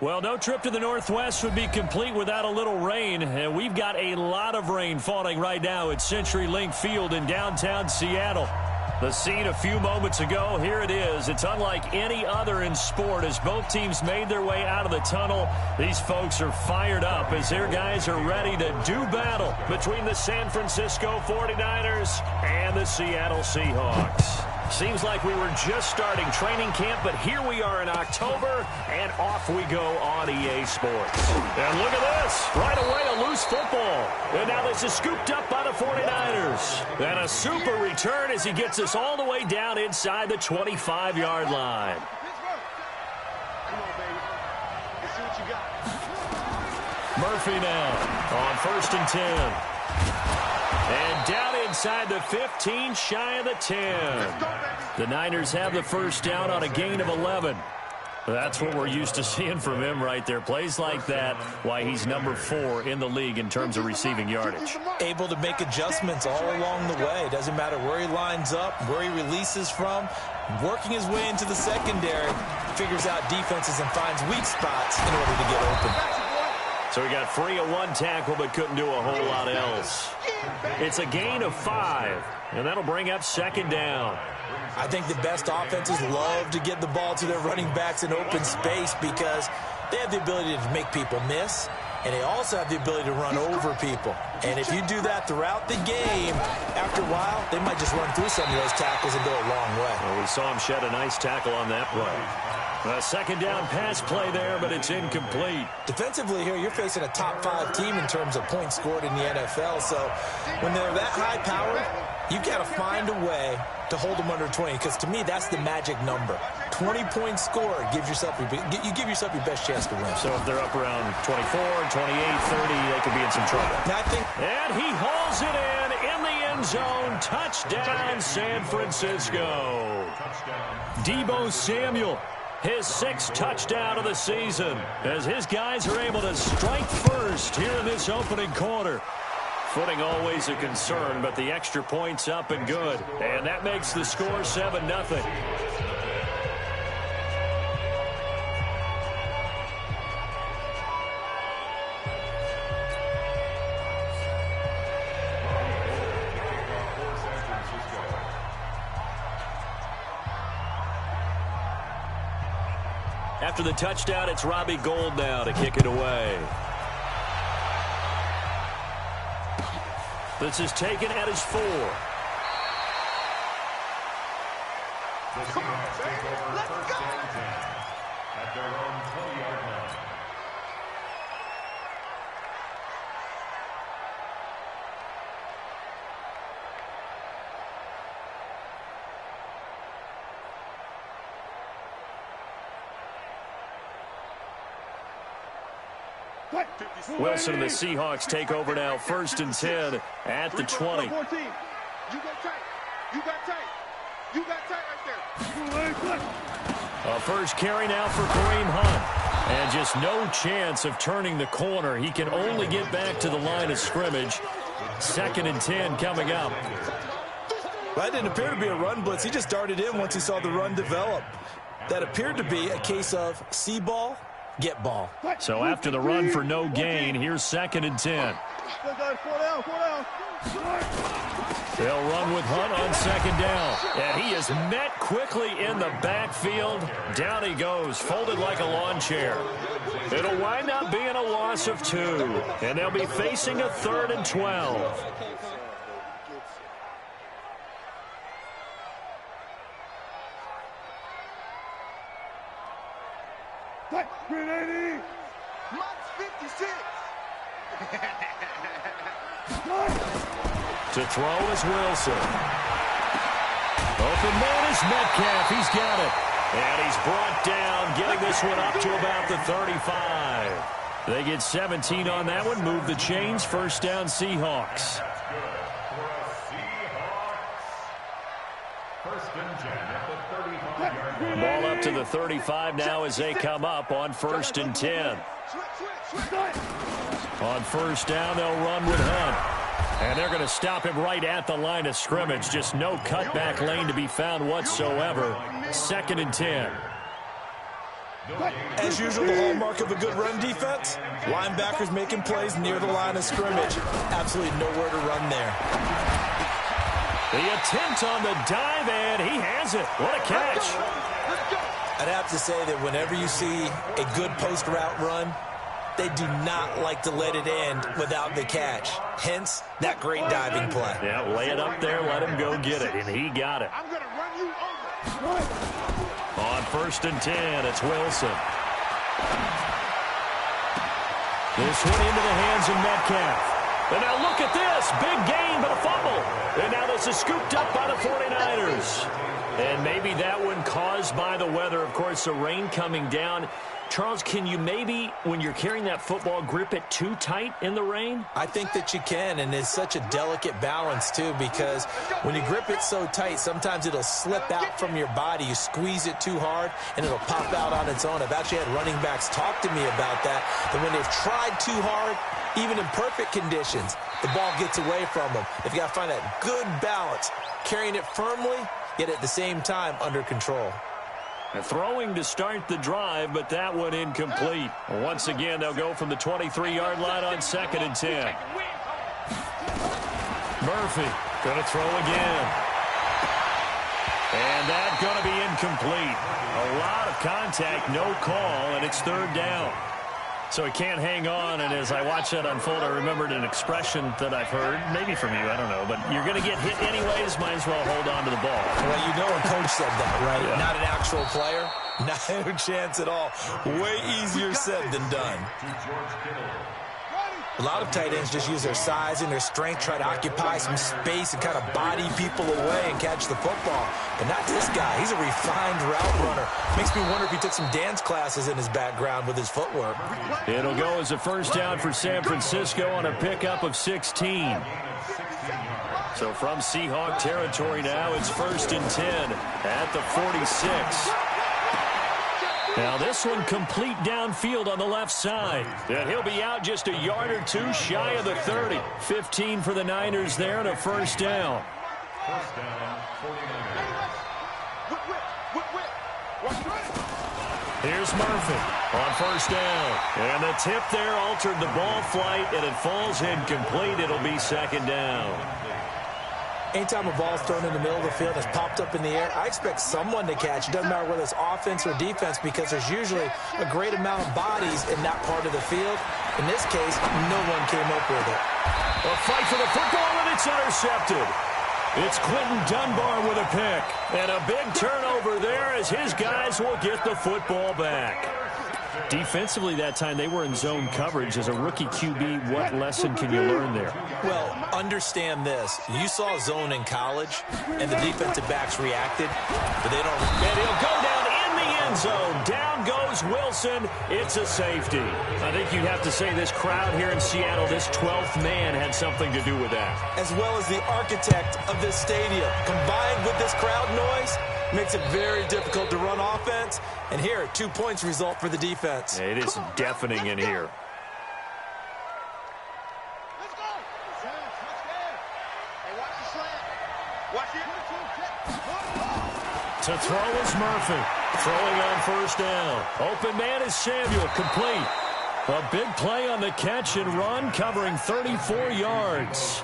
Well, no trip to the Northwest would be complete without a little rain, and we've got a lot of rain falling right now at CenturyLink Field in downtown Seattle. The scene a few moments ago, here it is. It's unlike any other in sport as both teams made their way out of the tunnel. These folks are fired up as their guys are ready to do battle between the San Francisco 49ers and the Seattle Seahawks. Seems like we were just starting training camp, but here we are in October, and off we go on EA Sports. And look at this. Right away, a loose football. And now this is scooped up by the 49ers. And a super return as he gets us all the way down inside the 25-yard line. Murphy now on 1st and 10. And down inside the 15, shy of the 10. The Niners have the first down on a gain of 11. That's what we're used to seeing from him right there. Plays like that, why he's number 4 in the league in terms of receiving yardage. Able to make adjustments all along the way. Doesn't matter where he lines up, where he releases from. Working his way into the secondary, figures out defenses and finds weak spots in order to get open. So he got free of 1 tackle but couldn't do a whole lot else. It's a gain of 5, and that'll bring up 2nd down. I think the best offenses love to get the ball to their running backs in open space because they have the ability to make people miss, and they also have the ability to run over people. And if you do that throughout the game, after a while, they might just run through some of those tackles and go a long way. Well, we saw him shed a nice tackle on that play. A 2nd down pass play there, but it's incomplete. Defensively here, you're facing a top 5 team in terms of points scored in the NFL. So when they're that high powered, you've got to find a way to hold them under 20, because to me, that's the magic number. 20 points scored, you give yourself your best chance to win. So if they're up around 24, 28, 30, they could be in some trouble. And he hauls it in the end zone. Touchdown, San Francisco. Deebo Samuel, his 6th touchdown of the season, as his guys are able to strike first here in this opening quarter. Footing always a concern, but the extra point's up and good. And that makes the score 7-0. After the touchdown, it's Robbie Gould now to kick it away. This is taken at his 4. Come on, let's go! At their own 20-yard line. Wilson and the Seahawks take over now, 1st and 10 at the 20. You got tight. You got tight. You got tight right there. A first carry now for Kareem Hunt. And just no chance of turning the corner. He can only get back to the line of scrimmage. 2nd and 10 coming up. Well, that didn't appear to be a run blitz. He just darted in once he saw the run develop. That appeared to be a case of see ball, get ball. So after the run for no gain, here's 2nd and 10. They'll run with Hunt on 2nd down. And he is met quickly in the backfield. Down he goes, folded like a lawn chair. It'll wind up being a loss of 2. And they'll be facing a 3rd and 12. Grenade! Max 56! To throw is Wilson. Open man is Metcalf. He's got it. And he's brought down, getting this one up to about the 35. They get 17 on that one. Move the chains. 1st down, Seahawks. Ball up to the 35 now as they come up on 1st and 10. On 1st down, they'll run with Hunt. And they're going to stop him right at the line of scrimmage. Just no cutback lane to be found whatsoever. 2nd and 10. As usual, the hallmark of a good run defense, linebackers making plays near the line of scrimmage. Absolutely nowhere to run there. The attempt on the dive, and he has it. What a catch. I'd have to say that whenever you see a good post route run, they do not like to let it end without the catch. Hence, that great diving play. Yeah, lay it up there, let him go get it, and he got it. I'm going to run you over. On 1st and 10, it's Wilson. This one into the hands of Metcalf. And now look at this. Big gain, but a fumble. And now this is scooped up by the 49ers. And maybe that one caused by the weather. Of course, the rain coming down. Charles, can you maybe, when you're carrying that football, grip it too tight in the rain? I think that you can, and it's such a delicate balance, too, because when you grip it so tight, sometimes it'll slip out from your body. You squeeze it too hard, and it'll pop out on its own. I've actually had running backs talk to me about that when they've tried too hard, even in perfect conditions, the ball gets away from them. If you got to find that good balance, carrying it firmly, yet at the same time under control. And throwing to start the drive, but that one incomplete. Once again, they'll go from the 23-yard line on 2nd and 10. Murphy going to throw again. And that's going to be incomplete. A lot of contact, no call, and it's 3rd down. So he can't hang on, and as I watch that unfold, I remembered an expression that I've heard, maybe from you, I don't know, but you're going to get hit anyways, might as well hold on to the ball. Well, you know a coach said that, right? Yeah. Not an actual player. No chance at all. Way easier said than done. A lot of tight ends just use their size and their strength, try to occupy some space and kind of body people away and catch the football. But not this guy. He's a refined route runner. Makes me wonder if he took some dance classes in his background with his footwork. It'll go as a 1st down for San Francisco on a pickup of 16. So from Seahawk territory now, it's 1st and 10 at the 46. Now this one complete downfield on the left side. And he'll be out just a yard or two shy of the 30. 15 for the Niners there and a 1st down. Here's Murphy on 1st down. And the tip there altered the ball flight, and it falls incomplete. It'll be 2nd down. Anytime a ball's thrown in the middle of the field, it's popped up in the air, I expect someone to catch. It doesn't matter whether it's offense or defense, because there's usually a great amount of bodies in that part of the field. In this case, no one came up with it. A fight for the football, and it's intercepted. It's Quentin Dunbar with a pick. And a big turnover there as his guys will get the football back. Defensively that time, they were in zone coverage. As a rookie QB, what lesson can you learn there? Well, understand this. You saw zone in college, and the defensive backs reacted, but they don't. And he'll go down in the end zone. Down goes Wilson. It's a safety. I think you'd have to say this crowd here in Seattle, this 12th man had something to do with that. As well as the architect of this stadium. Combined with this crowd noise, makes it very difficult to run offense. And here, 2 points result for the defense. It is deafening in here. Let's go. Hey, watch the slant. Watch it. To throw is Murphy. Throwing on 1st down. Open man is Samuel. Complete. A big play on the catch and run, covering 34 yards.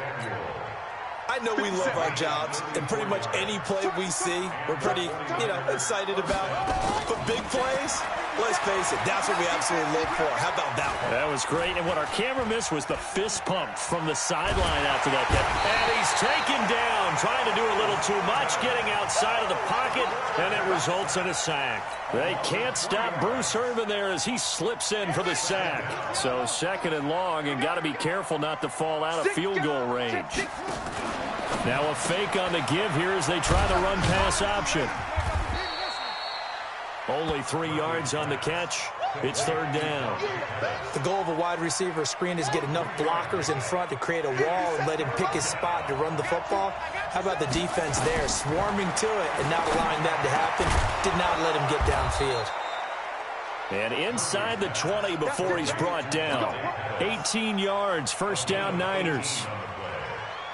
I know we love our jobs, and pretty much any play we see, we're pretty, excited about. But big plays, let's face it, that's what we absolutely live for. How about that one? That was great, and what our camera missed was the fist pump from the sideline after that catch. And he's taken down, trying to do a little too much, getting outside of the pocket, and it results in a sack. They can't stop Bruce Irvin there as he slips in for the sack. So 2nd and long, and got to be careful not to fall out of field goal range. Now a fake on the give here as they try the run-pass option. Only 3 yards on the catch. It's 3rd down. The goal of a wide receiver screen is get enough blockers in front to create a wall and let him pick his spot to run the football. How about the defense there, swarming to it and not allowing that to happen? Did not let him get downfield. And inside the 20 before he's brought down. 18 yards, 1st down Niners.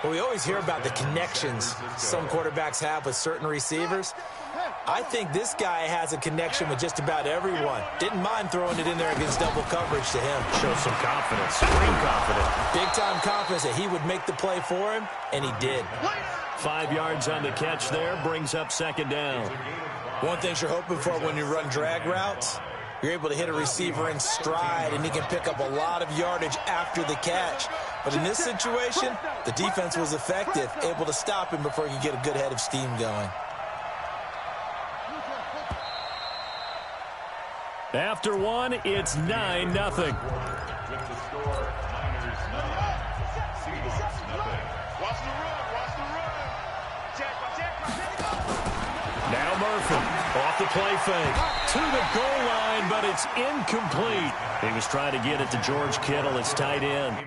Well, we always hear about the connections some quarterbacks have with certain receivers. I think this guy has a connection with just about everyone. Didn't mind throwing it in there against double coverage to him. Shows some confidence, supreme confidence. Big-time confidence that he would make the play for him, and he did. 5 yards on the catch there, brings up second down. One thing you're hoping for when you run drag routes, you're able to hit a receiver in stride, and he can pick up a lot of yardage after the catch. But in this situation, the defense was effective, able to stop him before he could get a good head of steam going. After one, it's 9-0. Now Murphy off the play fake to the goal line, but it's incomplete. He was trying to get it to George Kittle, his tight end.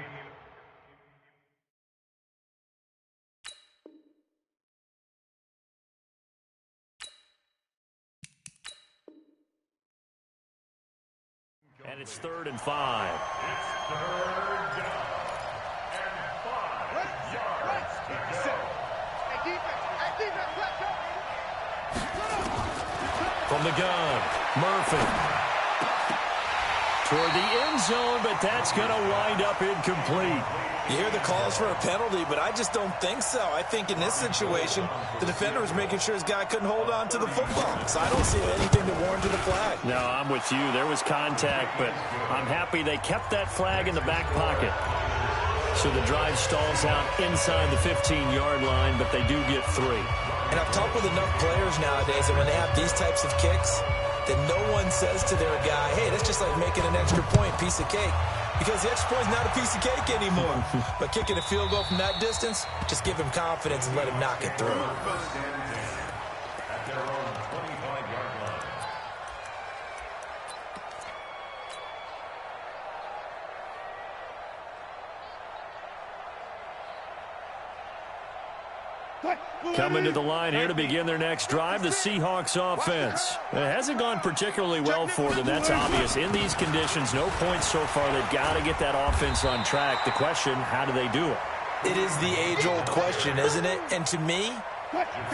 And it's 3rd and 5. It's 3rd down and 5 yards to go. From the gun, Murphy. Toward the end zone, but that's going to wind up incomplete. You hear the calls for a penalty, but I just don't think so. I think in this situation, the defender was making sure his guy couldn't hold on to the football. So I don't see anything to warrant a flag. No, I'm with you. There was contact, but I'm happy they kept that flag in the back pocket. So the drive stalls out inside the 15-yard line, but they do get 3. And I've talked with enough players nowadays that when they have these types of kicks, that no one says to their guy, hey, that's just like making an extra point, piece of cake. Because the extra point is not a piece of cake anymore. But kicking a field goal from that distance, just give him confidence and let him knock it through. At their own 25-yard line. Coming to the line here to begin their next drive, the Seahawks offense. It hasn't gone particularly well for them, that's obvious. In these conditions, no points so far. They've got to get that offense on track. The question, how do they do it? It is the age-old question, isn't it? And to me,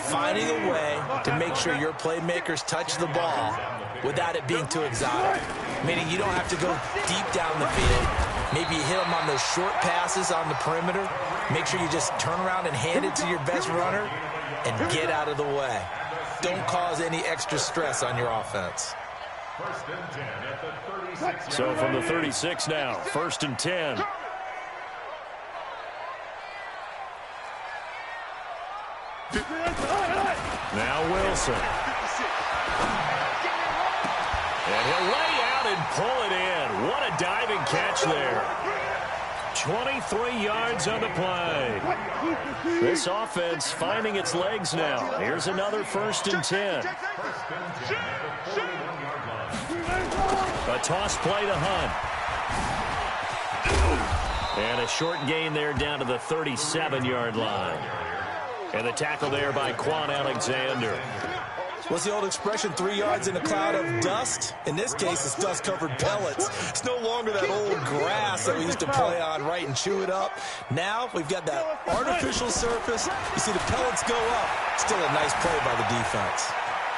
finding a way to make sure your playmakers touch the ball without it being too exotic. Meaning you don't have to go deep down the field. Maybe you hit them on those short passes on the perimeter. Make sure you just turn around and hand it to your best runner and get out of the way. Don't cause any extra stress on your offense. 1st and 10 at the 36. So from the 36 now, 1st and 10. Now Wilson. And he'll lay out and pull it in. What a diving catch there. 23 yards on the play. This offense finding its legs now. Here's another 1st and 10. A toss play to Hunt. And a short gain there down to the 37-yard line. And the tackle there by Quan Alexander. What's the old expression, 3 yards in a cloud of dust? In this case, it's dust-covered pellets. It's no longer that old grass that we used to play on, right, and chew it up. Now we've got that artificial surface. You see the pellets go up. Still a nice play by the defense.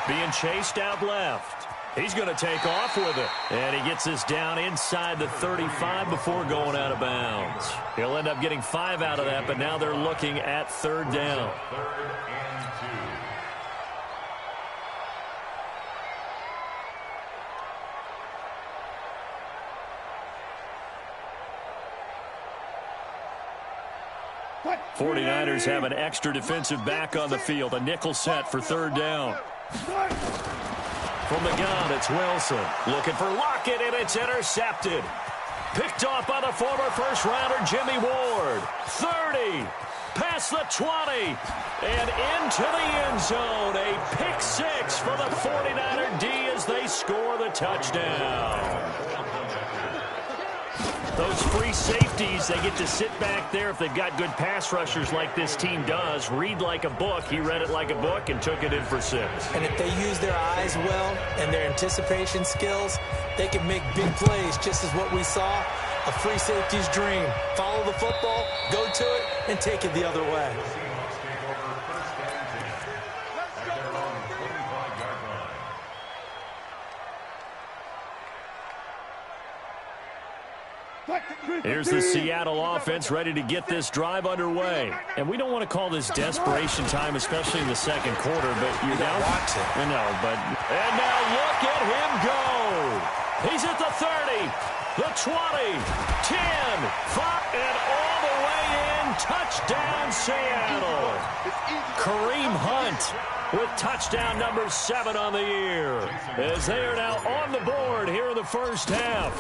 Being chased out left. He's going to take off with it. And he gets this down inside the 35 before going out of bounds. He'll end up getting 5 out of that, but now they're looking at 3rd down. 3rd and 2. What? 49ers have an extra defensive back on the field. A nickel set for 3rd down. From the gun, it's Wilson. Looking for Lockett, and it's intercepted. Picked off by the former first-rounder Jimmy Ward. 30, past the 20, and into the end zone. A pick 6 for the 49er D as they score the touchdown. Those free safeties, they get to sit back there if they've got good pass rushers like this team does. Read like a book. He read it like a book and took it in for 6. And if they use their eyes well and their anticipation skills, they can make big plays, just as what we saw, a free safety's dream. Follow the football, go to it, and take it the other way. Here's the Seattle offense ready to get this drive underway. And we don't want to call this desperation time, especially in the second quarter, but you're down. I know, but... And now look at him go. He's at the 30, the 20, 10, 5, and all the way in. Touchdown, Seattle. Kareem Hunt with touchdown number 7 on the year, as they are now on the board here in the first half.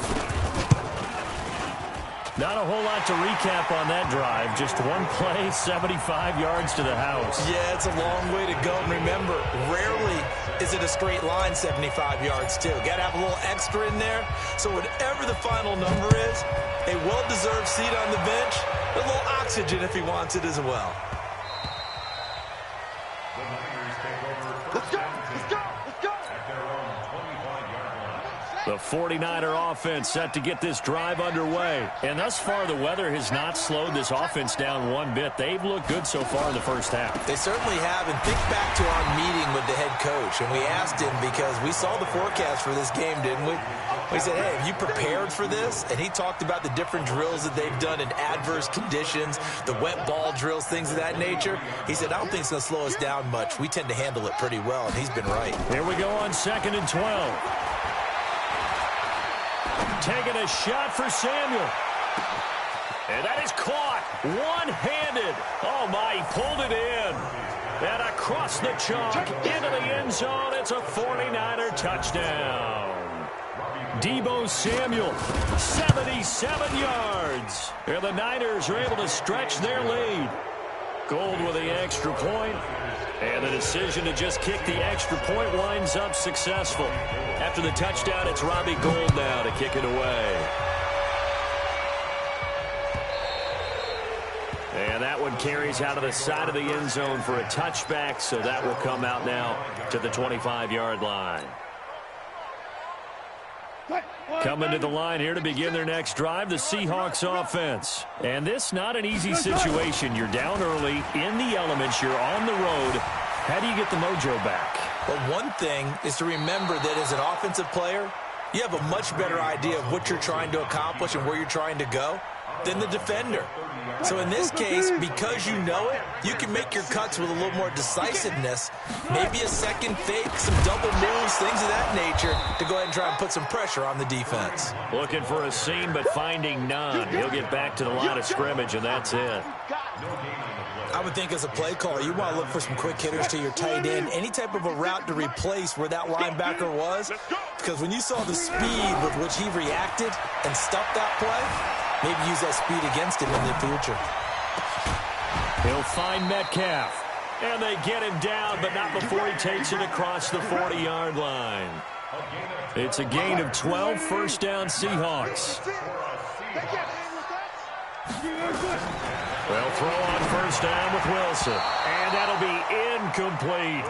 Not a whole lot to recap on that drive. Just one play, 75 yards to the house. Yeah, it's a long way to go. And remember, rarely is it a straight line 75 yards, too. Got to have a little extra in there. So whatever the final number is, a well-deserved seat on the bench, a little oxygen if he wants it as well. Let's go! Let's go! Let's go! The 49er offense set to get this drive underway. And thus far, the weather has not slowed this offense down one bit. They've looked good so far in the first half. They certainly have. And think back to our meeting with the head coach. And we asked him, because we saw the forecast for this game, didn't we? We said, hey, have you prepared for this? And he talked about the different drills that they've done in adverse conditions, the wet ball drills, things of that nature. He said, I don't think it's going to slow us down much. We tend to handle it pretty well, and he's been right. Here we go on 2nd and 12. Taking a shot for Samuel. And that is caught one-handed. Oh, my, he pulled it in. And across the chalk into the end zone. It's a 49er touchdown. Deebo Samuel, 77 yards. And the Niners are able to stretch their lead. Gold with the extra point. And the decision to just kick the extra point winds up successful. After the touchdown, it's Robbie Gould now to kick it away. And that one carries out of the side of the end zone for a touchback, so that will come out now to the 25-yard line. Coming to the line here to begin their next drive, the Seahawks offense. And this not an easy situation. You're down early, in the elements, you're on the road. How do you get the mojo back? Well, one thing is to remember that as an offensive player, you have a much better idea of what you're trying to accomplish and where you're trying to go than the defender. So in this case, because you know it, you can make your cuts with a little more decisiveness, maybe a second fake, some double moves, things of that nature, to go ahead and try and put some pressure on the defense. Looking for a seam, but finding none. He'll get back to the line of scrimmage, and that's it. I would think as a play caller, you want to look for some quick hitters to your tight end, any type of a route to replace where that linebacker was, because when you saw the speed with which he reacted and stuffed that play, maybe use that speed against him in the future. He'll find Metcalf, and they get him down, but not before he takes it across the 40-yard line. It's a gain of 12, first down Seahawks. They'll throw on first down with Wilson, and that'll be incomplete.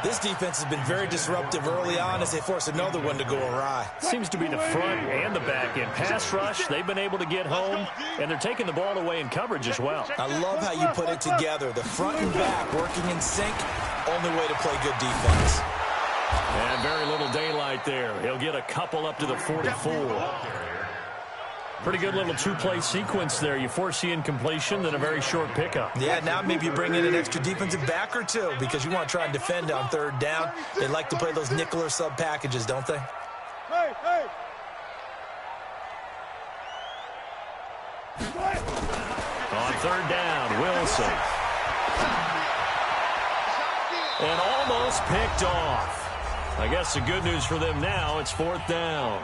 This defense has been very disruptive early on as they force another one to go awry. Seems to be the front and the back end. Pass rush, they've been able to get home, and they're taking the ball away in coverage as well. I love how you put it together. The front and back working in sync, only way to play good defense. And very little daylight there. He'll get a couple up to the 44. Pretty good little two-play sequence there. You force the incompletion, then a very short pickup. Yeah, now maybe you bring in an extra defensive back or two because you want to try and defend on third down. They like to play those nickel or sub packages, don't they? Hey, hey. On third down, Wilson. And almost picked off. I guess the good news for them now, it's fourth down.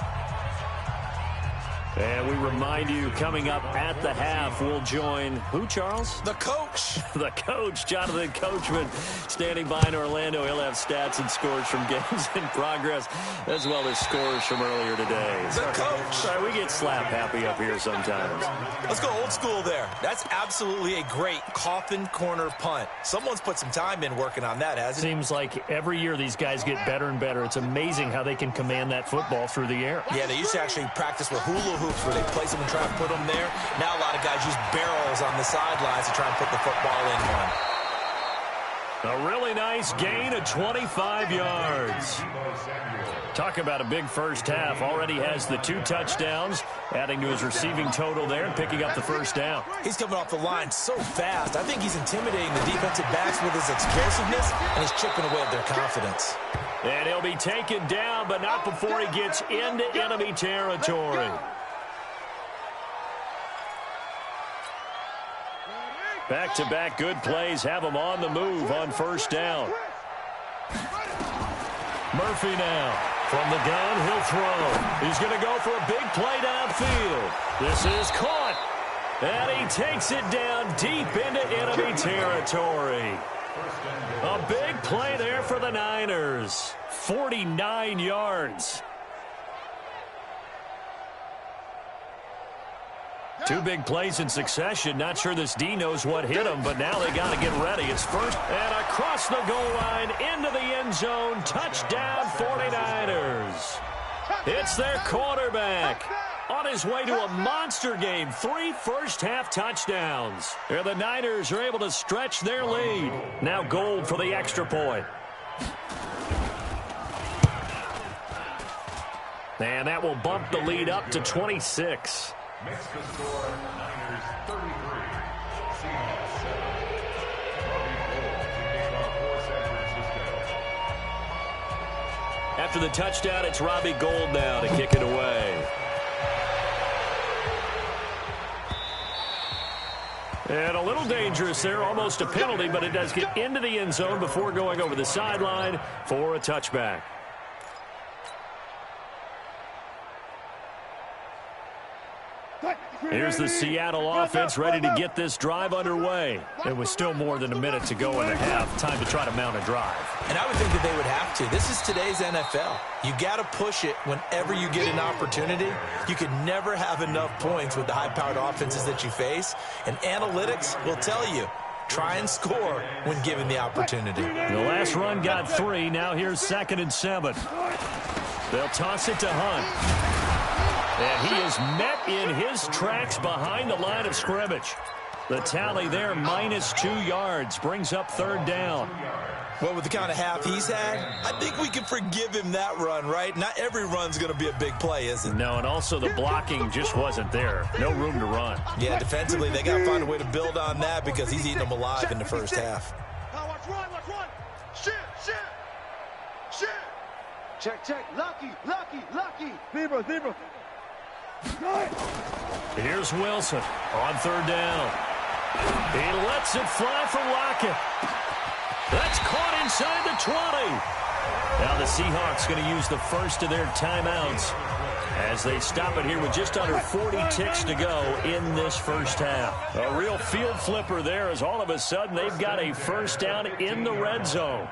And we remind you, coming up at the half, we'll join who, Charles? The coach. The coach, Jonathan Coachman, standing by in Orlando. He'll have stats and scores from games in progress, as well as scores from earlier today. The coach. Sorry, we get slap happy up here sometimes. Let's go old school there. That's absolutely a great coffin corner punt. Someone's put some time in working on that, hasn't it? Seems like every year these guys get better and better. It's amazing how they can command that football through the air. Yeah, they used to actually practice with hula hoops where they place them and try and put them there. Now a lot of guys use barrels on the sidelines to try and put the football in one. A really nice gain of 25 yards. Talk about a big first half. Already has the 2 touchdowns, adding to his receiving total there and picking up the first down. He's coming off the line so fast. I think he's intimidating the defensive backs with his explosiveness, and he's chipping away at their confidence. And he'll be taken down, but not before he gets into enemy territory. Back-to-back good plays have him on the move on first down. Murphy now. From the gun, he'll throw. He's going to go for a big play downfield. This is caught. And he takes it down deep into enemy territory. A big play there for the Niners. 49 yards. 2 big plays in succession. Not sure this D knows what hit him, but now they got to get ready. It's first and across the goal line into the end zone. Touchdown 49ers. It's their quarterback on his way to a monster game. 3 first-half touchdowns. And the Niners are able to stretch their lead. Now Gold for the extra point. And that will bump the lead up to 26. Makes the score Niners 33. Seahawks 7. After the touchdown, it's Robbie Gould now to kick it away. And a little dangerous there, almost a penalty, but it does get into the end zone before going over the sideline for a touchback. Here's the Seattle offense ready to get this drive underway. There was still more than a minute to go in the half. Time to try to mount a drive. And I would think that they would have to. This is today's NFL. You got to push it whenever you get an opportunity. You can never have enough points with the high-powered offenses that you face. And analytics will tell you, try and score when given the opportunity. The last run got 3. Now here's 2nd and 7. They'll toss it to Hunt. And he is met in his tracks behind the line of scrimmage. The tally there, -2 yards, brings up 3rd down. Well, with the kind of half he's had, I think we can forgive him that run, right? Not every run's going to be a big play, is it? No, and also the blocking just wasn't there. No room to run. Yeah, defensively, they got to find a way to build on that because he's eating them alive in the first half. Watch run. Shit. Check. Lucky. Zebra. Here's Wilson on 3rd down. He lets it fly for Lockett. That's caught inside the 20. Now the Seahawks going to use the first of their timeouts as they stop it here with just under 40 ticks to go in this first half. A real field flipper there as all of a sudden they've got a first down in the red zone.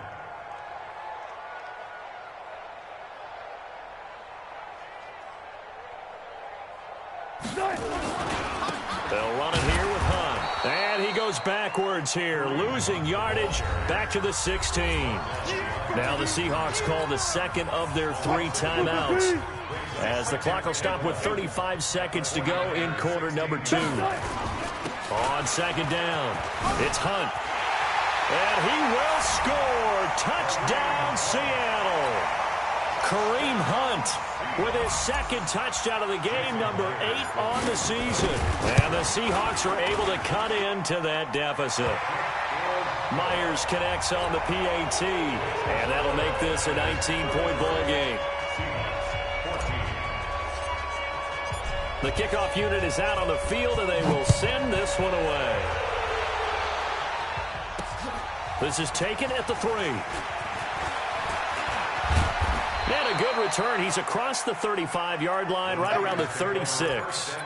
They'll run it here with Hunt. And he goes backwards here, losing yardage back to the 16. Now the Seahawks call the 2nd of their 3 timeouts as the clock will stop with 35 seconds to go in quarter number 2. On 2nd down, it's Hunt. And he will score. Touchdown, Seattle. Kareem Hunt with his 2nd touchdown of the game, number 8 on the season. And the Seahawks are able to cut into that deficit. Myers connects on the PAT, and that'll make this a 19-point ball game. The kickoff unit is out on the field, and they will send this one away. This is taken at the 3. And a good return. He's across the 35-yard line, right around the 36.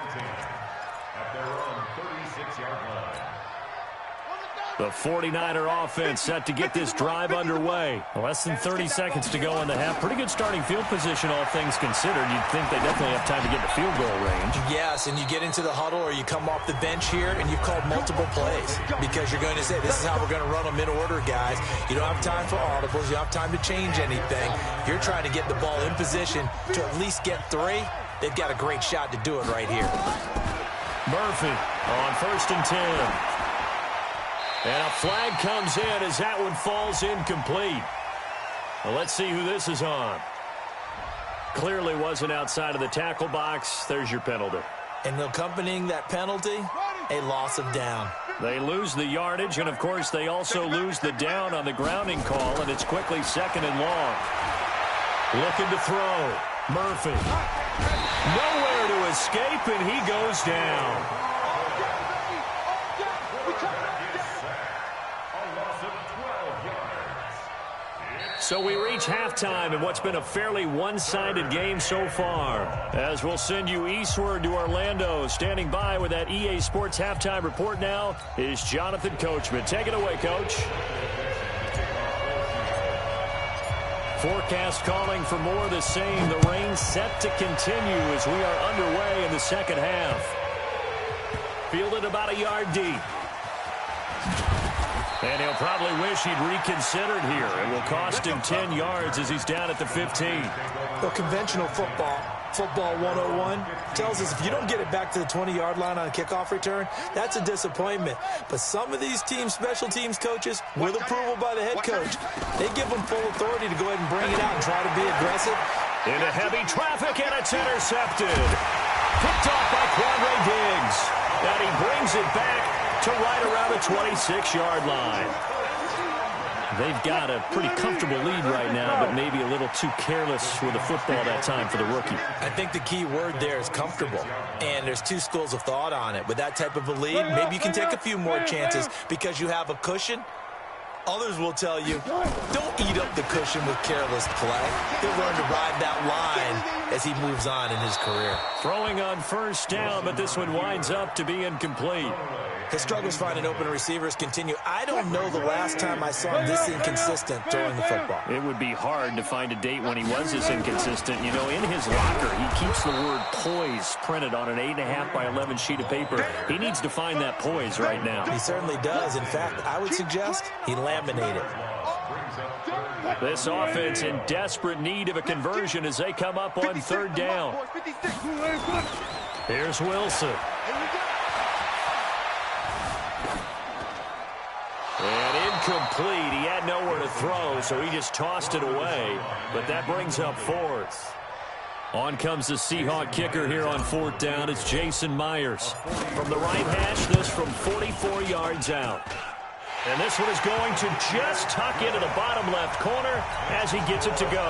The 49er offense set to get this drive underway. Less than 30 seconds to go in the half. Pretty good starting field position, all things considered. You'd think they definitely have time to get to field goal range. Yes, and you get into the huddle or you come off the bench here and you've called multiple plays because you're going to say, this is how we're going to run them in order, guys. You don't have time for audibles. You don't have time to change anything. You're trying to get the ball in position to at least get 3. They've got a great shot to do it right here. Murphy on 1st and 10. And a flag comes in as that one falls incomplete. Well, let's see who this is on. Clearly wasn't outside of the tackle box. There's your penalty. And accompanying that penalty, a loss of down. They lose the yardage, and, of course, they also lose the down on the grounding call, and it's quickly 2nd and long. Looking to throw. Murphy. Nowhere to escape, and he goes down. So we reach halftime in what's been a fairly one-sided game so far. As we'll send you eastward to Orlando. Standing by with that EA Sports halftime report now is Jonathan Coachman. Take it away, Coach. Forecast calling for more of the same. The rain set to continue as we are underway in the second half. Fielded about a yard deep. And he'll probably wish he'd reconsidered here. It will cost him 10 yards as he's down at the 15. Well, conventional football 101, tells us if you don't get it back to the 20-yard line on a kickoff return, that's a disappointment. But some of these teams, special teams coaches, with approval by the head coach, they give them full authority to go ahead and bring it out and try to be aggressive. Into heavy traffic, and it's intercepted. Picked off by Quandre Diggs. And he brings it back to right around the 26-yard line. They've got a pretty comfortable lead right now, but maybe a little too careless with the football that time for the rookie. I think the key word there is comfortable, and there's two schools of thought on it. With that type of a lead, maybe you can take a few more chances because you have a cushion. Others will tell you, don't eat up the cushion with careless play. He'll learn to ride that line as he moves on in his career. Throwing on first down, but this one winds up to be incomplete. His struggles finding open receivers continue. I don't know the last time I saw him this inconsistent throwing the football. It would be hard to find a date when he was this inconsistent. You know, in his locker, he keeps the word poise printed on an 8.5 by 11 sheet of paper. He needs to find that poise right now. He certainly does. In fact, I would suggest he laminate it. This offense in desperate need of a conversion as they come up on third down. Here's Wilson. And incomplete. He had nowhere to throw, so he just tossed it away. But that brings up fourth. On comes the Seahawk kicker here on fourth down. It's Jason Myers. From the right hash, this from 44 yards out. And this one is going to just tuck into the bottom left corner as he gets it to go.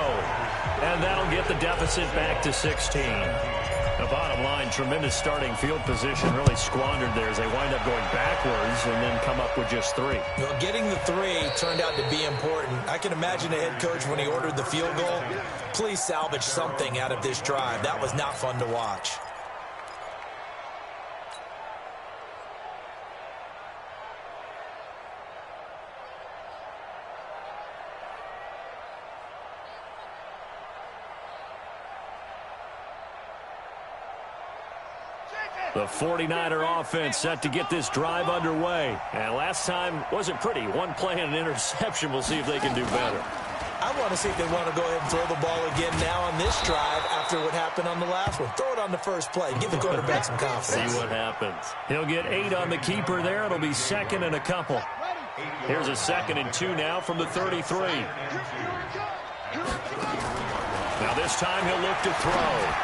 And that'll get the deficit back to 16. The bottom line, tremendous starting field position, really squandered there as they wind up going backwards and then come up with just 3. Well, getting the 3 turned out to be important. I can imagine the head coach when he ordered the field goal. Please salvage something out of this drive. That was not fun to watch. The 49er offense set to get this drive underway. And last time wasn't pretty. One play and an interception. We'll see if they can do better. I want to see if they want to go ahead and throw the ball again now on this drive after what happened on the last one. Throw it on the first play. Give the quarterback some confidence. See what happens. He'll get 8 on the keeper there. It'll be 2nd and a couple. Here's a 2nd and 2 now from the 33. Now this time he'll look to throw.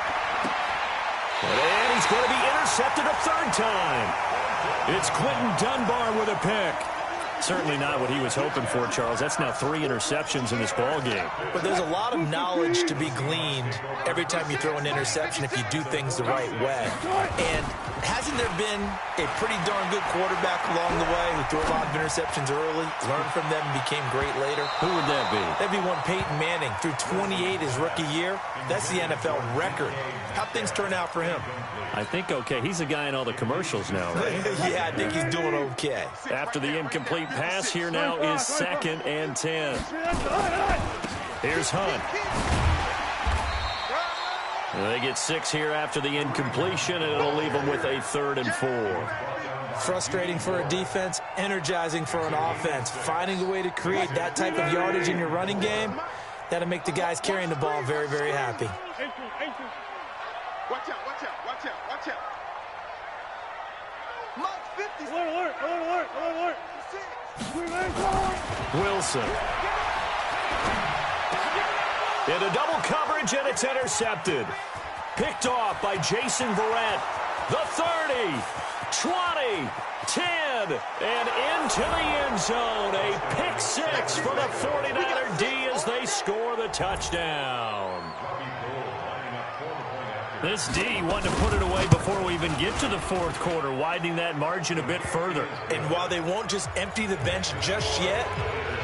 And he's going to be intercepted a third time. It's Quentin Dunbar with a pick. Certainly not what he was hoping for, Charles. That's now 3 interceptions in this ball game. But there's a lot of knowledge to be gleaned every time you throw an interception if you do things the right way. And hasn't there been a pretty darn good quarterback along the way who threw a lot of interceptions early, learned from them, and became great later? Who would that be? That'd be one Peyton Manning. Threw 28 his rookie year. That's the NFL record. How'd things turn out for him? I think okay. He's a guy in all the commercials now, right? Yeah, I think he's doing okay. After the incomplete pass, here now is 2nd and 10. Here's Hunt. They get 6 here after the incompletion, and it'll leave them with a 3rd and 4. Frustrating for a defense, energizing for an offense. Finding a way to create that type of yardage in your running game, that'll make the guys carrying the ball very, very happy. Watch out, watch out, watch out, watch out. Alert. Wilson. Into double coverage, and it's intercepted. Picked off by Jason Verrett. The 30, 20, 10, and into the end zone. A pick six for the 49er D as they score the touchdown. This D wanted to put it away before we even get to the fourth quarter, widening that margin a bit further. And while they won't just empty the bench just yet,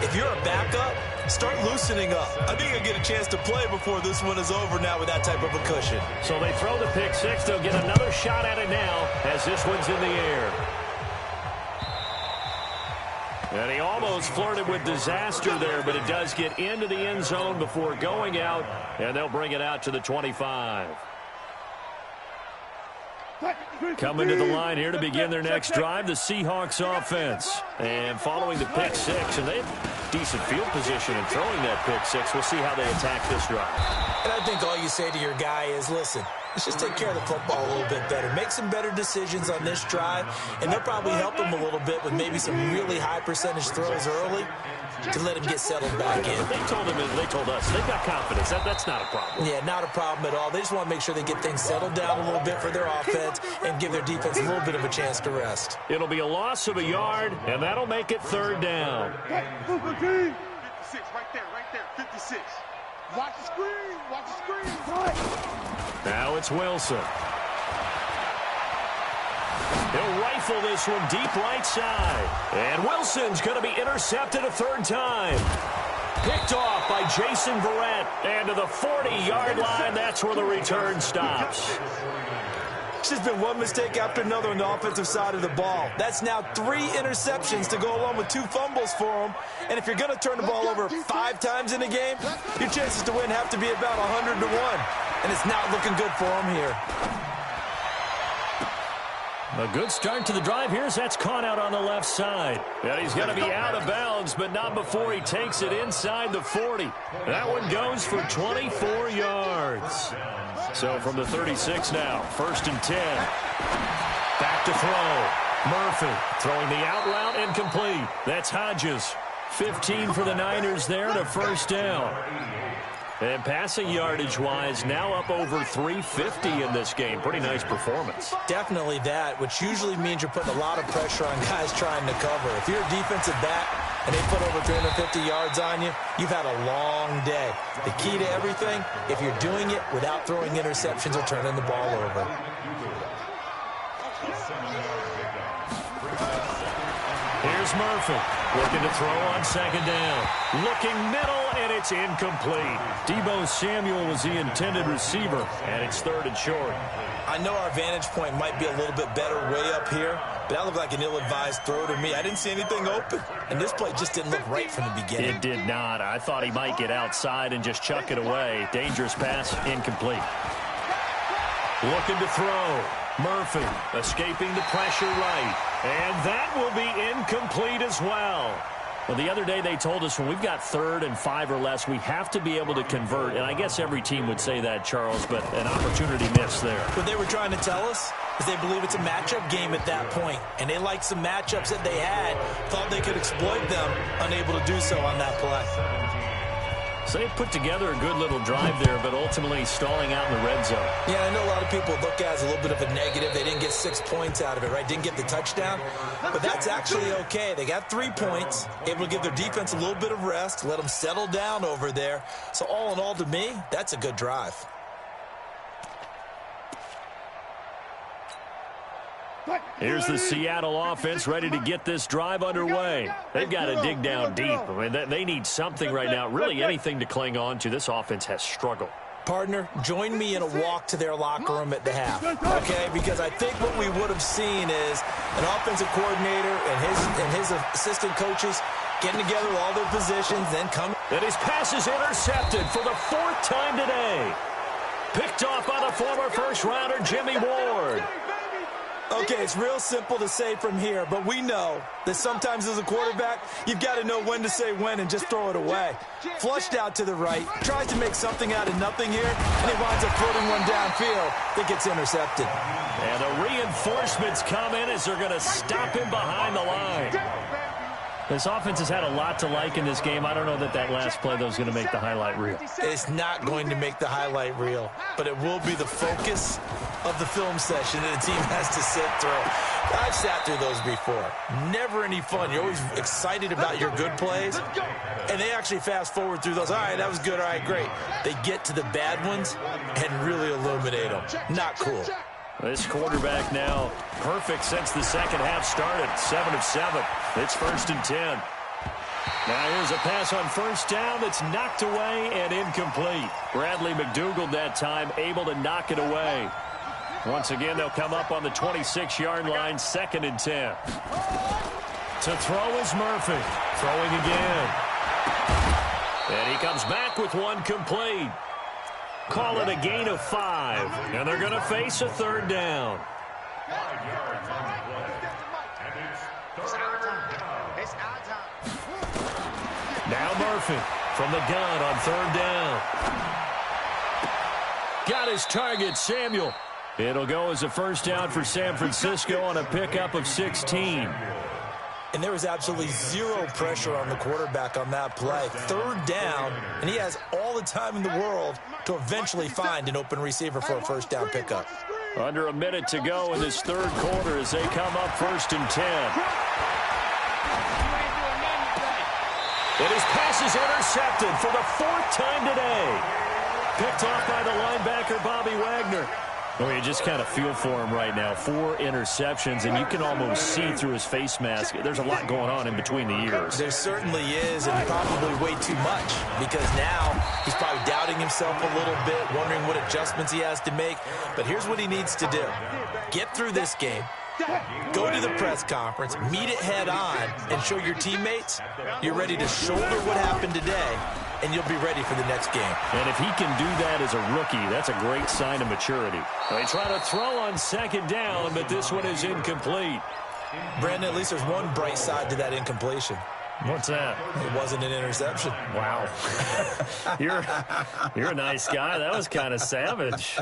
if you're a backup, start loosening up. I think you'll get a chance to play before this one is over now with that type of a cushion. So they throw the pick six. They'll get another shot at it now as this one's in the air. And he almost flirted with disaster there, but it does get into the end zone before going out, and they'll bring it out to the 25. Coming to the line here to begin their next drive, the Seahawks offense. And following the pick six, and they have decent field position in throwing that pick six. We'll see how they attack this drive. And I think all you say to your guy is, listen, let's just take care of the football a little bit better. Make some better decisions on this drive, and they'll probably help him a little bit with maybe some really high percentage throws early to let him get settled back in. They told us, they've got confidence. That's not a problem. Yeah, not a problem at all. They just want to make sure they get things settled down a little bit for their offense and give their defense a little bit of a chance to rest. It'll be a loss of a yard, and that'll make it third down. 56, right there, 56. Watch the screen. Now it's Wilson. He'll rifle this one deep right side. And Wilson's going to be intercepted a third time. Picked off by Jason Verrett. And to the 40-yard line, that's where the return stops. It's just been one mistake after another on the offensive side of the ball. That's now 3 interceptions to go along with 2 fumbles for him. And if you're going to turn the ball over 5 times in a game, your chances to win have to be about 100 to 1. And it's not looking good for him here. A good start to the drive here as that's caught out on the left side. And he's going to be out of bounds, but not before he takes it inside the 40. That one goes for 24 yards. So from the 36 now, 1st and 10. Back to throw. Murphy throwing the out route incomplete. That's Hodges. 15 for the Niners there to first down. And passing yardage-wise, now up over 350 in this game. Pretty nice performance. Definitely that, which usually means you're putting a lot of pressure on guys trying to cover. If you're a defensive back and they put over 350 yards on you, you've had a long day. The key to everything, if you're doing it without throwing interceptions or turning the ball over. Here's Murphy, looking to throw on 2nd down. Looking middle, and it's incomplete. Deebo Samuel was the intended receiver, and it's 3rd and short. I know our vantage point might be a little bit better way up here, but that looked like an ill-advised throw to me. I didn't see anything open, and this play just didn't look right from the beginning. It did not. I thought he might get outside and just chuck it away. Dangerous pass, incomplete. Looking to throw. Murphy escaping the pressure right. And that will be incomplete as well. Well, the other day they told us when we've got 3rd and 5 or less, we have to be able to convert. And I guess every team would say that, Charles, but an opportunity missed there. What they were trying to tell us is they believe it's a matchup game at that point. And they liked some matchups that they had, thought they could exploit them, unable to do so on that play. So they put together a good little drive there, but ultimately stalling out in the red zone. Yeah, I know a lot of people look at it as a little bit of a negative. They didn't get 6 points out of it, right? Didn't get the touchdown. But that's actually okay. They got 3 points, able to give their defense a little bit of rest, let them settle down over there. So all in all, to me, that's a good drive. Here's the Seattle offense ready to get this drive underway. They've got to dig down deep. I mean, they need something right now, really anything to cling on to. This offense has struggled. Partner, join me in a walk to their locker room at the half, okay? Because I think what we would have seen is an offensive coordinator and his assistant coaches getting together with all their positions, then coming. And his pass is intercepted for the 4th time today. Picked off by the former first-rounder Jimmy Ward. Okay, it's real simple to say from here, but we know that sometimes as a quarterback, you've got to know when to say when and just throw it away. Flushed out to the right, tries to make something out of nothing here, and he winds up floating one downfield that gets intercepted. And a Reinforcements come in as they're going to stop him behind the line. This offense has had a lot to like in this game. I don't know that last play, though, is going to make the highlight reel. It's not going to make the highlight reel, but it will be the focus of the film session that the team has to sit through. I've sat through those before. Never any fun. You're always excited about your good plays, and they actually fast forward through those. All right, that was good. All right, great. They get to the bad ones and really illuminate them. Not cool. This quarterback now perfect since the second half started. 7 of 7. It's 1st and 10. Now here's a pass on first down that's knocked away and incomplete. Bradley McDougald that time able to knock it away. Once again, they'll come up on the 26-yard line, 2nd and 10. To throw is Murphy. Throwing again. And he comes back with one complete. Call it a gain of 5. And they're going to face a 3rd down. 5 yards on the play. And it's 3rd down. Now Murphy from the gun on 3rd down. Got his target, Samuel. It'll go as a 1st down for San Francisco on a pickup of 16. And there was absolutely zero pressure on the quarterback on that play. 3rd down, and he has all the time in the world to eventually find an open receiver for a 1st down pickup. Under a minute to go in this 3rd quarter as they come up 1st and 10. And his pass is intercepted for the 4th time today. Picked off by the linebacker, Bobby Wagner. Oh, you just kind of feel for him right now. 4 interceptions, and you can almost see through his face mask. There's a lot going on in between the ears. There certainly is, and probably way too much, because now he's probably doubting himself a little bit, wondering what adjustments he has to make. But here's what he needs to do. Get through this game. Go to the press conference, meet it head on, and show your teammates you're ready to shoulder what happened today, and you'll be ready for the next game. And if he can do that as a rookie, that's a great sign of maturity. They try to throw on 2nd down, but this one is incomplete. Brandon, at least there's one bright side to that incompletion. What's that? It wasn't an interception. Wow. You're a nice guy. That was kind of savage.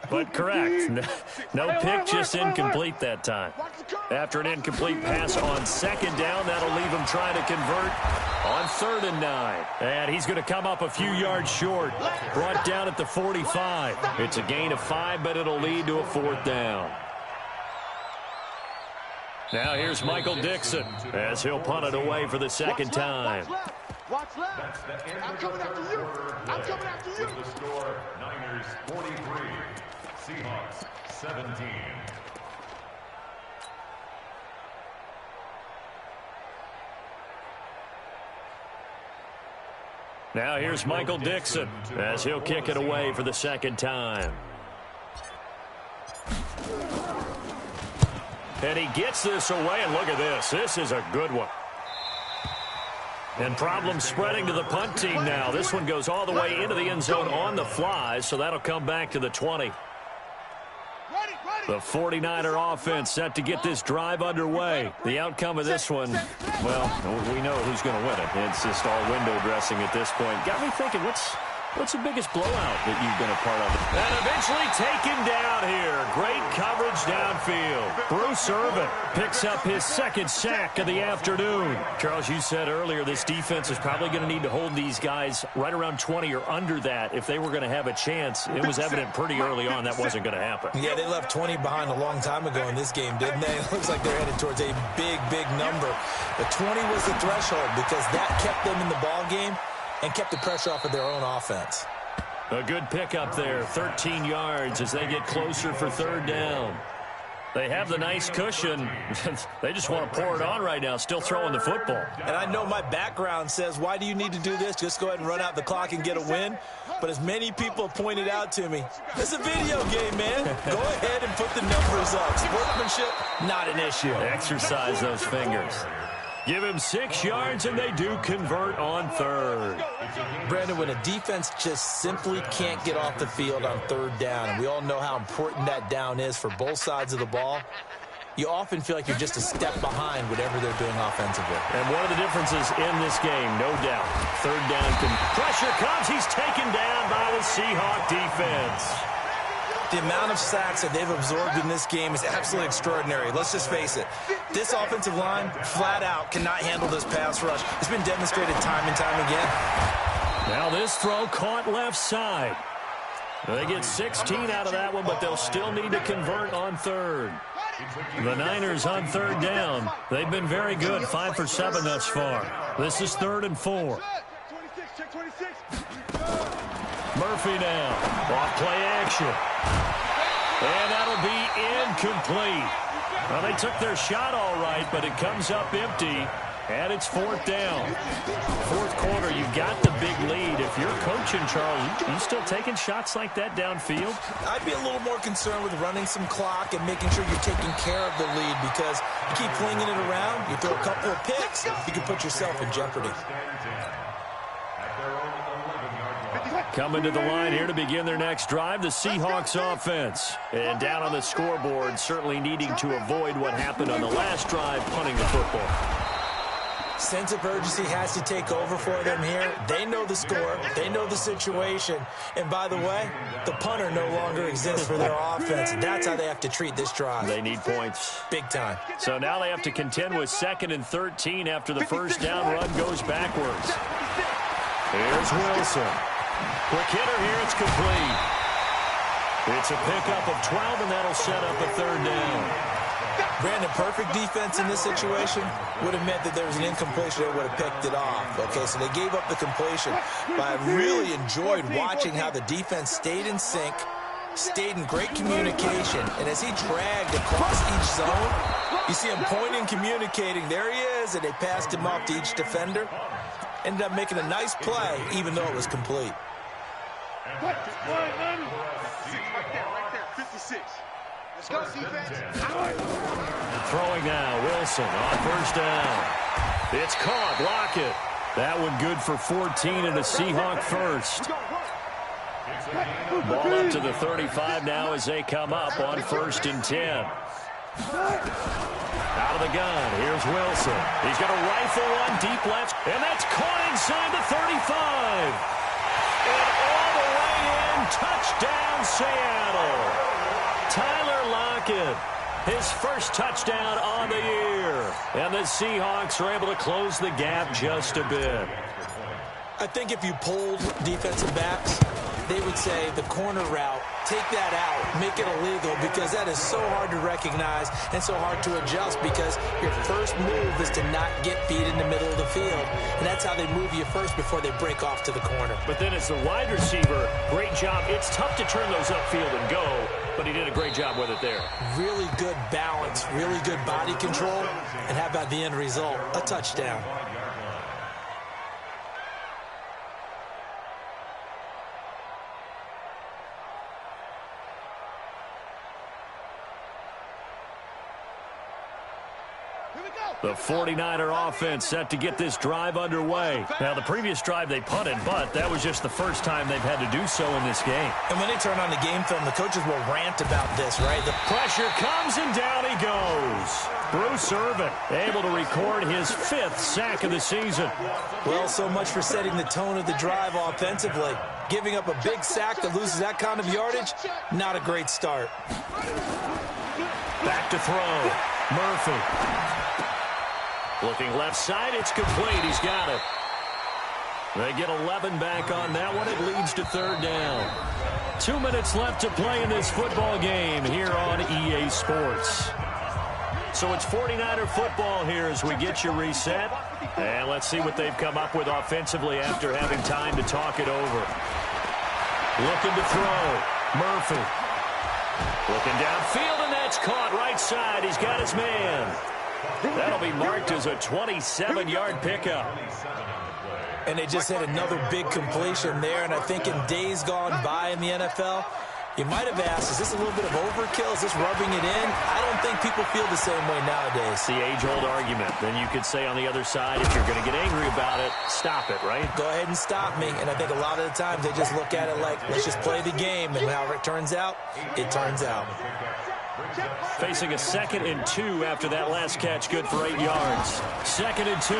But correct. No pick, just incomplete that time. After an incomplete pass on 2nd down, that'll leave him trying to convert on 3rd and 9. And he's going to come up a few yards short. Brought down at the 45. It's a gain of 5, but it'll lead to a 4th down. Now here's Michael Dixon as he'll punt it away for the 2nd time. Watch left. I'm coming after you. I'm coming after you. With the score, Niners 43, Seahawks 17. Now here's Michael Dixon as he'll kick it away for the 2nd time. And he gets this away, and look at this. This is a good one. And problems spreading to the punt team now. This one goes all the way into the end zone on the fly, so that'll come back to the 20. The 49er offense set to get this drive underway. The outcome of this one, well, we know who's going to win it. It's just all window dressing at this point. Got me thinking, what's the biggest blowout that you've been a part of? And eventually taken down here. Great coverage downfield. Bruce Irvin picks up his 2nd sack of the afternoon. Charles, you said earlier this defense is probably going to need to hold these guys right around 20 or under that if they were going to have a chance. It was evident pretty early on that wasn't going to happen. Yeah, they left 20 behind a long time ago in this game, didn't they? It looks like they're headed towards a big, big number. But 20 was the threshold because that kept them in the ball game and kept the pressure off of their own offense. A good pickup there, 13 yards as they get closer for 3rd down. They have the nice cushion. They just want to pour it on right now, still throwing the football. And I know my background says, why do you need to do this? Just go ahead and run out the clock and get a win. But as many people pointed out to me, it's a video game, man. Go ahead and put the numbers up. Sportsmanship, not an issue. Exercise those fingers. Give him 6 yards, and they do convert on 3rd. Brandon, when a defense just simply can't get off the field on 3rd down, and we all know how important that down is for both sides of the ball, you often feel like you're just a step behind whatever they're doing offensively. And one of the differences in this game, no doubt, 3rd down. Pressure comes. He's taken down by the Seahawk defense. The amount of sacks that they've absorbed in this game is absolutely extraordinary. Let's just face it. This offensive line, flat out, cannot handle this pass rush. It's been demonstrated time and time again. Now this throw caught left side. They get 16 out of that one, but they'll still need to convert on third. The Niners on third down. They've been very good, 5 for 7 thus far. This is 3rd and 4. Murphy now. Off play action. And that'll be incomplete. Well, they took their shot all right, but it comes up empty. And it's 4th down. 4th quarter, you've got the big lead. If you're coaching, Charles, you still taking shots like that downfield? I'd be a little more concerned with running some clock and making sure you're taking care of the lead, because you keep flinging it around, you throw a couple of picks, you can put yourself in jeopardy. Coming to the line here to begin their next drive, the Seahawks offense. And down on the scoreboard, certainly needing to avoid what happened on the last drive, punting the football. Sense of urgency has to take over for them here. They know the score. They know the situation. And by the way, the punter no longer exists for their offense. That's how they have to treat this drive. They need points. Big time. So now they have to contend with 2nd and 13 after the first down run goes backwards. Here's Wilson. Quick hitter here. It's complete. It's a pickup of 12, and that'll set up a 3rd down. Brandon, perfect defense in this situation would have meant that there was an incompletion. They would have picked it off. Okay, so they gave up the completion. But I really enjoyed watching how the defense stayed in sync, stayed in great communication. And as he dragged across each zone, you see him pointing, communicating. There he is, and they passed him off to each defender. Ended up making a nice play, even though it was complete. Right there, 56. Let's go, defense. Throwing now, Wilson on first down. It's caught, Lockett. That one good for 14 and a Seahawk first. Ball up to the 35 now as they come up on 1st and 10. Out of the gun, here's Wilson. He's going to rifle one deep left, and that's caught inside the 35. And all the way in, touchdown Seattle. Tyler Lockett, his first touchdown on the year. And the Seahawks are able to close the gap just a bit. I think if you polled defensive backs, they would say the corner route, take that out, make it illegal, because that is so hard to recognize and so hard to adjust, because your first move is to not get beat in the middle of the field. And that's how they move you first before they break off to the corner. But then as the wide receiver, great job. It's tough to turn those upfield and go, but he did a great job with it there. Really good balance, really good body control, and how about the end result? A touchdown. The 49er offense set to get this drive underway. Now, the previous drive they punted, but that was just the first time they've had to do so in this game. And when they turn on the game film, the coaches will rant about this, right? The pressure comes, and down he goes. Bruce Irvin able to record his 5th sack of the season. Well, so much for setting the tone of the drive offensively. Giving up a big sack that loses that kind of yardage, not a great start. Back to throw. Murphy. Looking left side, it's complete. He's got it. They get 11 back on that one. It leads to 3rd down. 2 minutes left to play in this football game here on EA Sports. So it's 49er football here as we get you reset. And let's see what they've come up with offensively after having time to talk it over. Looking to throw. Murphy. Looking downfield, and that's caught right side. He's got his man. That'll be marked as a 27-yard pickup. And they just had another big completion there. And I think in days gone by in the NFL, you might have asked, is this a little bit of overkill? Is this rubbing it in? I don't think people feel the same way nowadays. The age-old argument. Then you could say on the other side, if you're going to get angry about it, stop it, right? Go ahead and stop me. And I think a lot of the times they just look at it like, let's just play the game. And however it turns out, it turns out. Facing a 2nd and 2 after that last catch, good for 8 yards. 2nd and 2.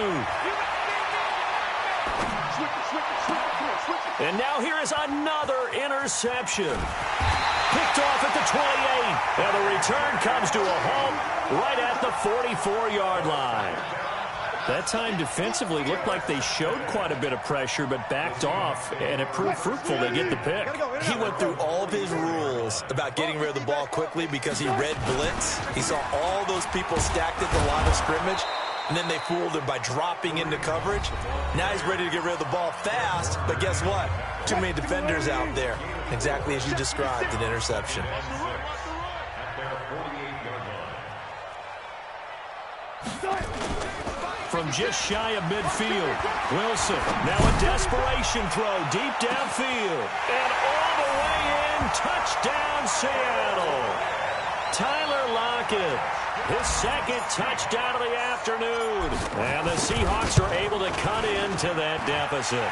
And now here is another interception. Picked off at the 28. And the return comes to a halt right at the 44-yard line. That time defensively looked like they showed quite a bit of pressure but backed off, and it proved fruitful. They get the pick. He went through all of his rules about getting rid of the ball quickly because he read blitz. He saw all those people stacked at the line of scrimmage, and then they fooled him by dropping into coverage. Now he's ready to get rid of the ball fast, but guess what? Too many defenders out there. Exactly as you described, an interception. From just shy of midfield, Wilson, now a desperation throw deep downfield. And all the way in, touchdown Seattle. Tyler Lockett, his second touchdown of the afternoon. And the Seahawks are able to cut into that deficit.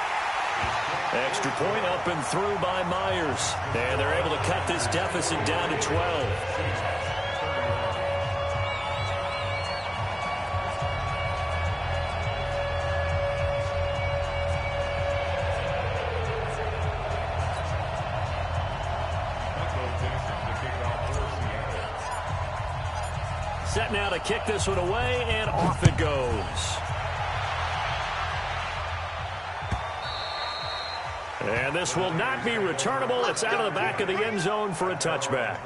Extra point up and through by Myers. And they're able to cut this deficit down to 12. Set now to kick this one away, and off it goes. And this will not be returnable. It's out of the back of the end zone for a touchback.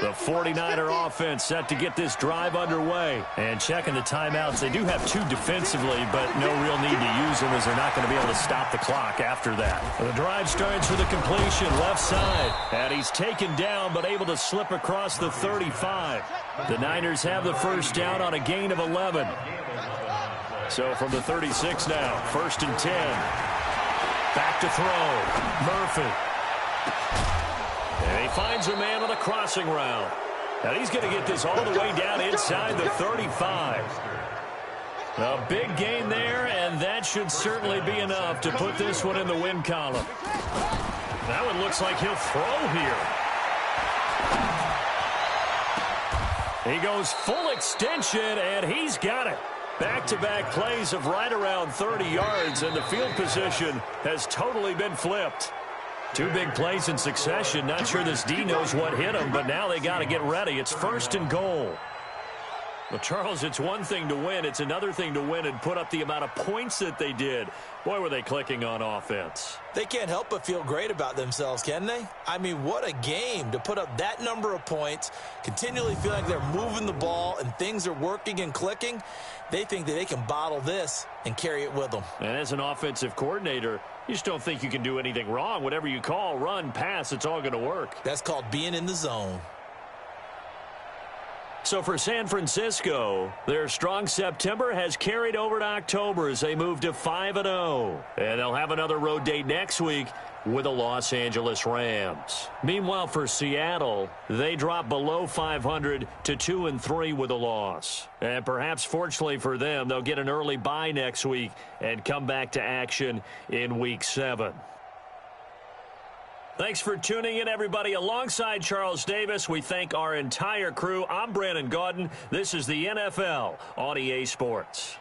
The 49er offense set to get this drive underway. And checking the timeouts, they do have two defensively, but no real need to use them as they're not going to be able to stop the clock after that. The drive starts with a completion left side. And he's taken down but able to slip across the 35. The Niners have the first down on a gain of 11. So from the 36 now, 1st and 10. Back to throw. Murphy. And he finds a man on the crossing route. And he's going to get this all the way down inside the 35. A big gain there, and that should certainly be enough to put this one in the win column. That one looks like he'll throw here. He goes full extension, and he's got it. Back-to-back plays of right around 30 yards, and the field position has totally been flipped. Two big plays in succession. Not sure this D knows what hit him, but now they got to get ready. It's 1st and goal. Well, Charles, it's one thing to win. It's another thing to win and put up the amount of points that they did. Boy, were they clicking on offense. They can't help but feel great about themselves, can they? I mean, what a game to put up that number of points, continually feel like they're moving the ball and things are working and clicking. They think that they can bottle this and carry it with them. And as an offensive coordinator, you just don't think you can do anything wrong. Whatever you call, run, pass, it's all going to work. That's called being in the zone. So for San Francisco, their strong September has carried over to October as they move to 5-0. And they'll have another road date next week with the Los Angeles Rams. Meanwhile, for Seattle, they drop below 500 to 2-3 with a loss. And perhaps fortunately for them, they'll get an early bye next week and come back to action in Week 7. Thanks for tuning in, everybody. Alongside Charles Davis, we thank our entire crew. I'm Brandon Gaudin. This is the NFL on EA Sports.